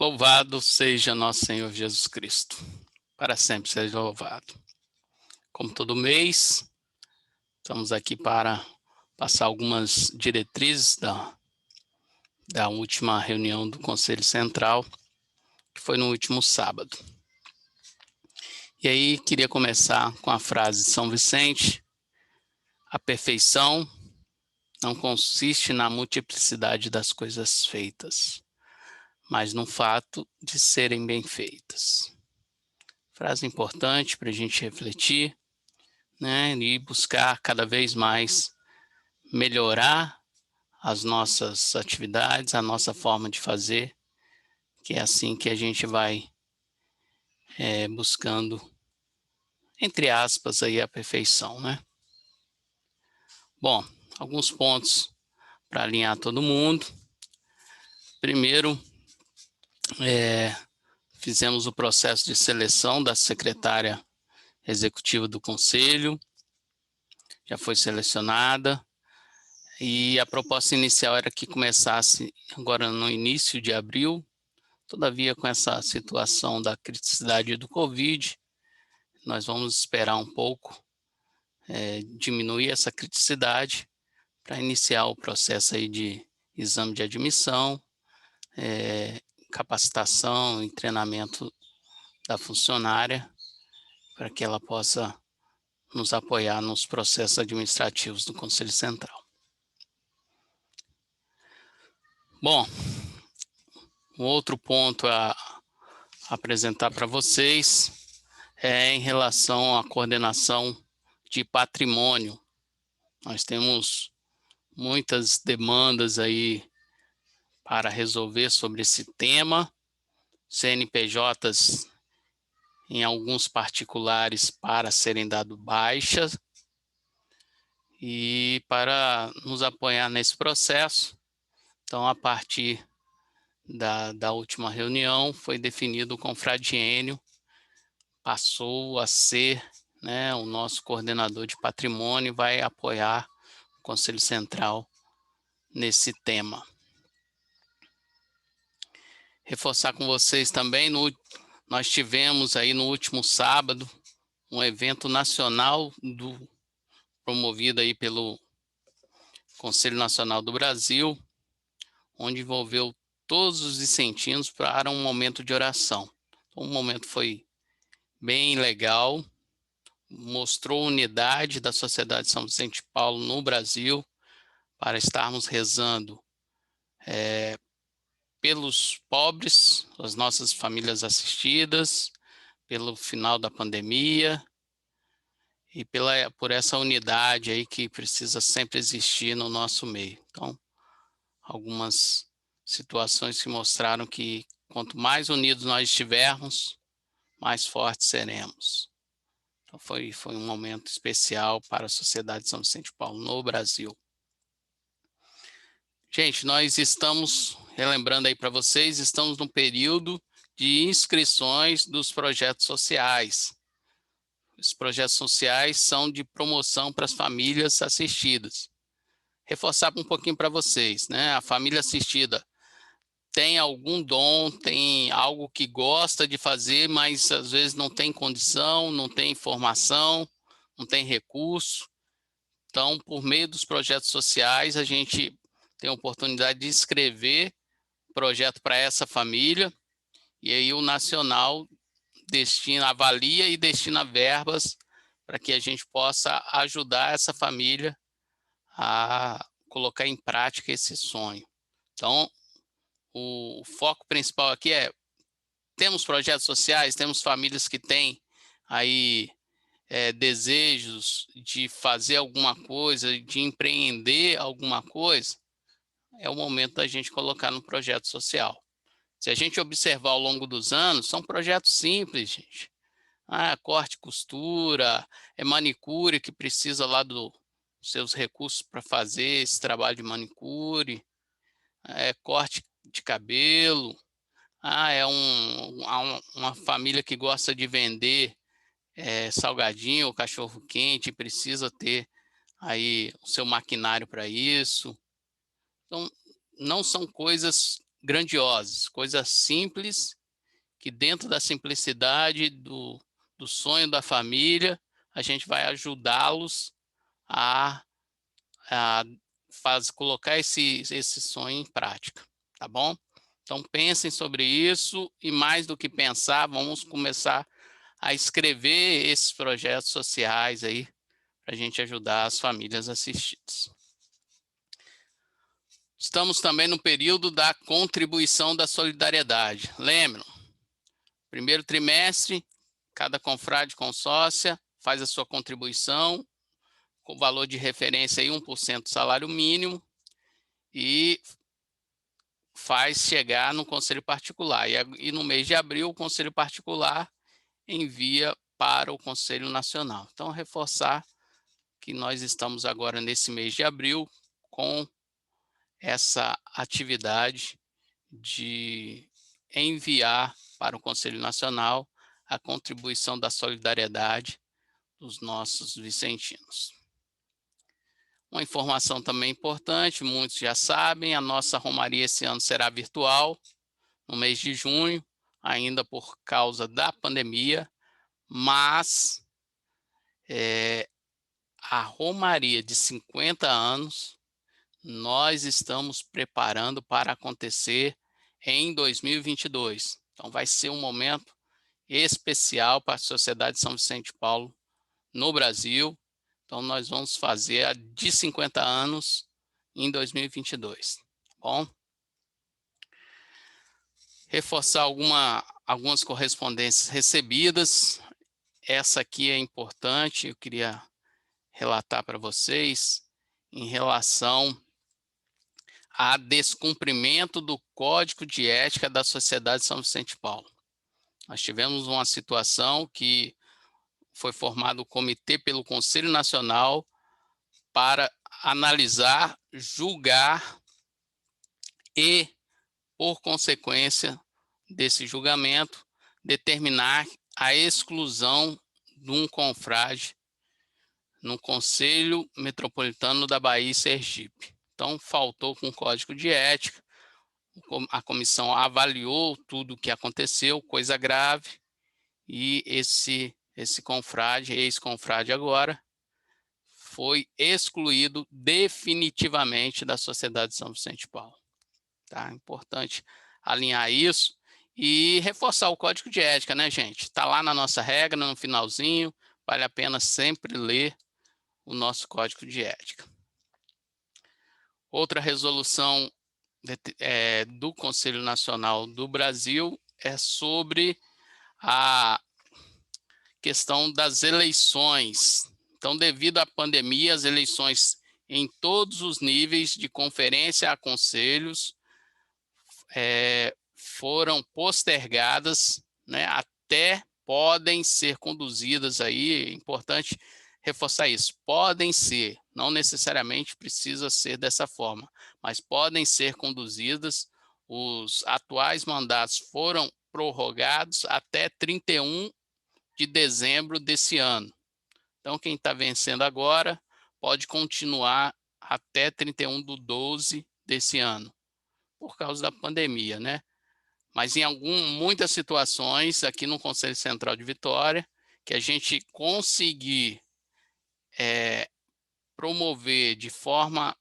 Louvado seja nosso Senhor Jesus Cristo, para sempre seja louvado. Como todo mês, estamos aqui para passar algumas diretrizes da última reunião do Conselho Central, que foi no último sábado. E aí, queria começar com a frase de São Vicente: a perfeição não consiste na multiplicidade das coisas feitas, mas no fato de serem bem feitas. Frase importante para a gente refletir, né, e buscar cada vez mais melhorar as nossas atividades, a nossa forma de fazer, que é assim que a gente vai buscando, entre aspas, aí a perfeição, né? Bom, alguns pontos para alinhar todo mundo. Primeiro, fizemos o processo de seleção da secretária executiva do Conselho, já foi selecionada, e a proposta inicial era que começasse agora no início de abril. Todavia, com essa situação da criticidade do Covid, nós vamos esperar um pouco, diminuir essa criticidade para iniciar o processo aí de exame de admissão, capacitação e treinamento da funcionária, para que ela possa nos apoiar nos processos administrativos do Conselho Central. Bom, um outro ponto a apresentar para vocês é em relação à coordenação de patrimônio. Nós temos muitas demandas aí para resolver sobre esse tema, CNPJs em alguns particulares para serem dado baixas, e para nos apoiar nesse processo, então a partir da última reunião foi definido o confradiênio, passou a ser, né, o nosso coordenador de patrimônio, vai apoiar o Conselho Central nesse tema. Reforçar com vocês também, nós tivemos aí no último sábado um evento nacional promovido aí pelo Conselho Nacional do Brasil, onde envolveu todos os vicentinos para um momento de oração. O momento foi bem legal, mostrou a unidade da Sociedade São Vicente de Paulo no Brasil, para estarmos rezando pelos pobres, as nossas famílias assistidas, pelo final da pandemia e por essa unidade aí que precisa sempre existir no nosso meio. Então, algumas situações que mostraram que quanto mais unidos nós estivermos, mais fortes seremos. Então, foi um momento especial para a Sociedade São Vicente de Paulo no Brasil. Gente, nós estamos, relembrando aí para vocês, estamos no período de inscrições dos projetos sociais. Os projetos sociais são de promoção para as famílias assistidas. Reforçar um pouquinho para vocês, né? A família assistida tem algum dom, tem algo que gosta de fazer, mas às vezes não tem condição, não tem informação, não tem recurso. Então, por meio dos projetos sociais, a gente tem a oportunidade de escrever projeto para essa família, e aí o Nacional avalia e destina verbas para que a gente possa ajudar essa família a colocar em prática esse sonho. Então, o foco principal aqui temos projetos sociais, temos famílias que têm aí desejos de fazer alguma coisa, de empreender alguma coisa, é o momento da gente colocar no projeto social. Se a gente observar ao longo dos anos, são projetos simples, gente. Corte e costura, manicure, que precisa lá dos seus recursos para fazer esse trabalho de manicure, corte de cabelo, uma família que gosta de vender salgadinho ou cachorro quente, precisa ter aí o seu maquinário para isso. Então, não são coisas grandiosas, coisas simples, que dentro da simplicidade do sonho da família, a gente vai ajudá-los a colocar esse sonho em prática, tá bom? Então pensem sobre isso e, mais do que pensar, vamos começar a escrever esses projetos sociais aí para a gente ajudar as famílias assistidas. Estamos também no período da contribuição da solidariedade. Lembram? Primeiro trimestre, cada confrade consórcia faz a sua contribuição com valor de referência aí 1% do salário mínimo e faz chegar no conselho particular. E no mês de abril, o conselho particular envia para o Conselho Nacional. Então, reforçar que nós estamos agora nesse mês de abril com essa atividade de enviar para o Conselho Nacional a contribuição da solidariedade dos nossos vicentinos. Uma informação também importante, muitos já sabem, a nossa romaria esse ano será virtual, no mês de junho, ainda por causa da pandemia, mas a romaria de 50 anos, nós estamos preparando para acontecer em 2022. Então, vai ser um momento especial para a Sociedade São Vicente de Paulo no Brasil. Então, nós vamos fazer a de 50 anos em 2022. Bom? Reforçar algumas correspondências recebidas. Essa aqui é importante, eu queria relatar para vocês em relação a descumprimento do Código de Ética da Sociedade São Vicente de Paulo. Nós tivemos uma situação que foi formado o comitê pelo Conselho Nacional para analisar, julgar e, por consequência desse julgamento, determinar a exclusão de um confrade no Conselho Metropolitano da Bahia e Sergipe. Então, faltou com o Código de Ética, a comissão avaliou tudo o que aconteceu, coisa grave, e esse confrade, ex-confrade agora, foi excluído definitivamente da Sociedade São Vicente de Paulo. Tá? Importante alinhar isso e reforçar o Código de Ética, né, gente? Está lá na nossa regra, no finalzinho, vale a pena sempre ler o nosso Código de Ética. Outra resolução do Conselho Nacional do Brasil é sobre a questão das eleições. Então, devido à pandemia, as eleições em todos os níveis de conferência a conselhos foram postergadas, né, até podem ser conduzidas aí, é importante reforçar isso, podem ser, não necessariamente precisa ser dessa forma, mas podem ser conduzidas, os atuais mandatos foram prorrogados até 31 de dezembro desse ano. Então, quem está vencendo agora pode continuar até 31/12 desse ano, por causa da pandemia, né? Mas em muitas situações, aqui no Conselho Central de Vitória, que a gente conseguir promover de forma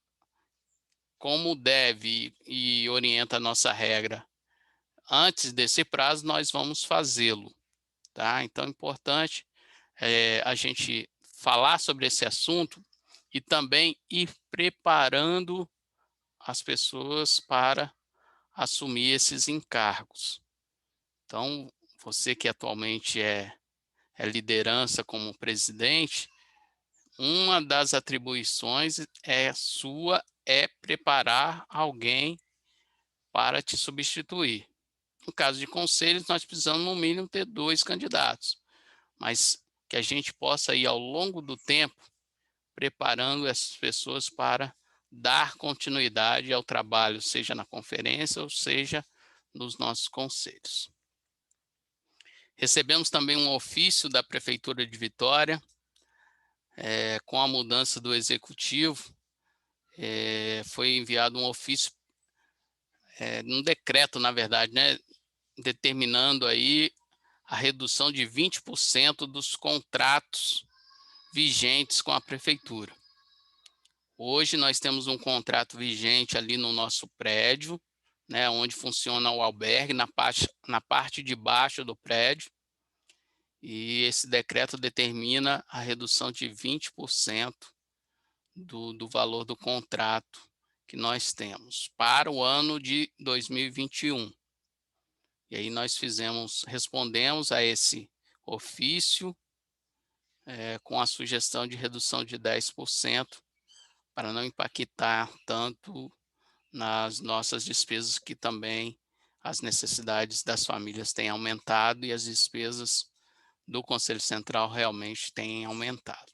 como deve e orienta a nossa regra, antes desse prazo, nós vamos fazê-lo, tá? Então, é importante a gente falar sobre esse assunto e também ir preparando as pessoas para assumir esses encargos. Então, você que atualmente é liderança como presidente, uma das atribuições sua é preparar alguém para te substituir. No caso de conselhos, nós precisamos no mínimo ter 2 candidatos, mas que a gente possa ir ao longo do tempo preparando essas pessoas para dar continuidade ao trabalho, seja na conferência ou seja nos nossos conselhos. Recebemos também um ofício da Prefeitura de Vitória, com a mudança do executivo, foi enviado um ofício um decreto, na verdade, né, determinando aí a redução de 20% dos contratos vigentes com a prefeitura. Hoje nós temos um contrato vigente ali no nosso prédio, né, onde funciona o albergue, na parte de baixo do prédio, e esse decreto determina a redução de 20% do valor do contrato que nós temos para o ano de 2021. E aí nós respondemos a esse ofício com a sugestão de redução de 10%, para não impactar tanto nas nossas despesas, que também as necessidades das famílias têm aumentado e as despesas do Conselho Central realmente têm aumentado.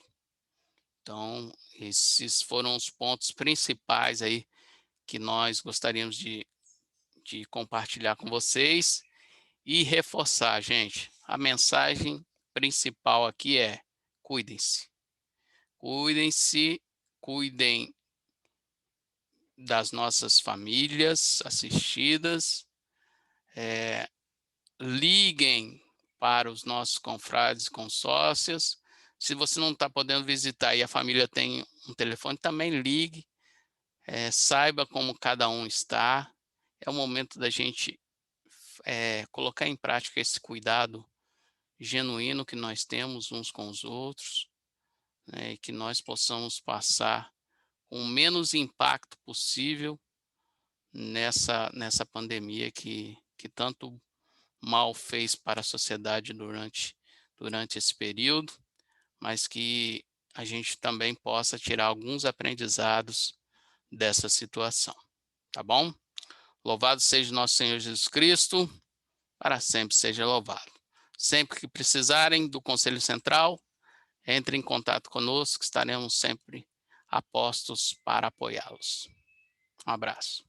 Então, esses foram os pontos principais aí que nós gostaríamos de compartilhar com vocês e reforçar, gente. A mensagem principal aqui é: cuidem-se. Cuidem-se, cuidem das nossas famílias assistidas, liguem para os nossos confrades e consórcios. Se você não está podendo visitar e a família tem um telefone, também ligue, saiba como cada um está. É o momento da gente colocar em prática esse cuidado genuíno que nós temos uns com os outros, né, e que nós possamos passar com o menos impacto possível nessa pandemia que tanto mal fez para a sociedade durante esse período, mas que a gente também possa tirar alguns aprendizados dessa situação, tá bom? Louvado seja nosso Senhor Jesus Cristo, para sempre seja louvado. Sempre que precisarem do Conselho Central, entre em contato conosco, estaremos sempre a postos para apoiá-los. Um abraço.